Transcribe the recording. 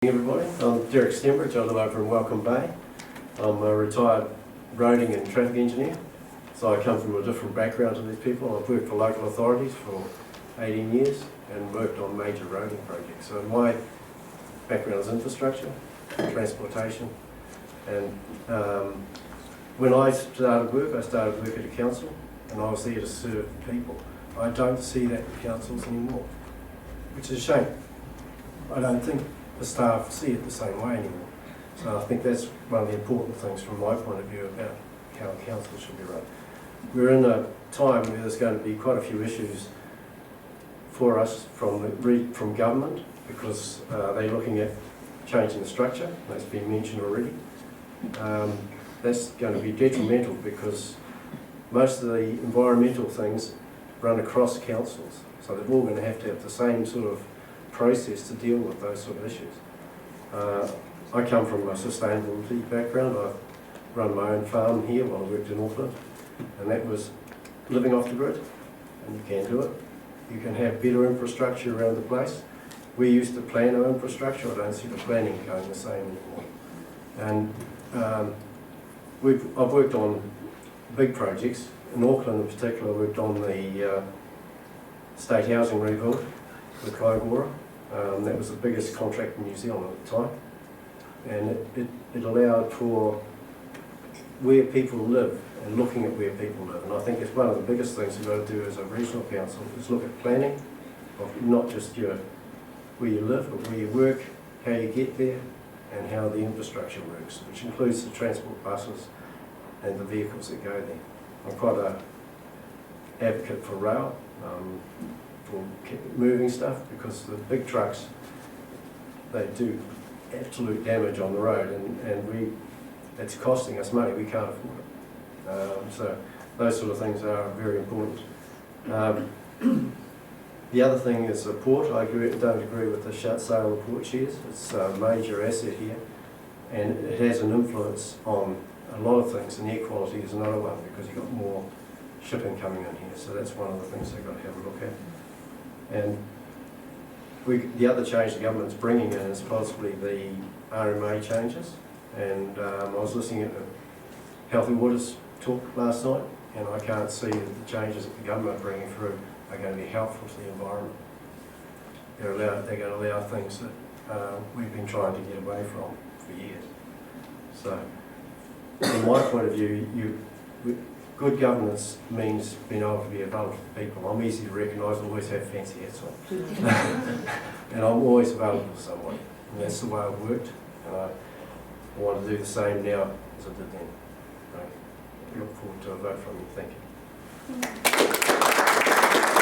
Everybody, I'm Derek Stembridge. I live over in Welcome Bay. I'm a retired roading and traffic engineer, so I come from a different background to these people. I've worked for local authorities for 18 years and worked on major roading projects. So my background is infrastructure, transportation, and when I started work at a council, and I was there to serve people. I don't see that in councils anymore, which is a shame. I don't think the staff see it the same way anymore. So I think that's one of the important things from my point of view about how a council should be run. We're in a time where there's going to be quite a few issues for us from government, because they're looking at changing the structure. That's been mentioned already. That's going to be detrimental because most of the environmental things run across councils. So they're all going to have the same sort of process to deal with those sort of issues. I come from a sustainability background. I run my own farm here while I worked in Auckland, and that was living off the grid, and you can do it. You can have better infrastructure around the place. We used to plan our infrastructure. I don't see the planning going the same anymore. And I've worked on big projects. In Auckland in particular, I worked on the state housing rebuild with Kaikoura. That was the biggest contract in New Zealand at the time, and it allowed for where people live and looking at where people live. And I think it's one of the biggest things you've got to do as a regional council is look at planning of not just where you live, but where you work, how you get there, and how the infrastructure works, which includes the transport buses and the vehicles that go there. I'm quite an advocate for rail, for moving stuff, because the big trucks, they do absolute damage on the road, and it's costing us money. We can't afford it. So those sort of things are very important. The other thing is the port. I don't agree with the sale of port shares. It's a major asset here, and it has an influence on a lot of things, and air quality is another one, because you've got more shipping coming in here. So that's one of the things they've got to have a look at. And the other change the government's bringing in is possibly the RMA changes. And I was listening at the Healthy Waters talk last night, and I can't see that the changes that the government are bringing through are going to be helpful to the environment. They're going to allow things that we've been trying to get away from for years. So, from my point of view, good governance means being able to be available to people. I'm easy to recognise, I always have fancy hats on. And I'm always available to someone. And that's the way I've worked, and I want to do the same now as I did then. I look forward to a vote from you. Thank you.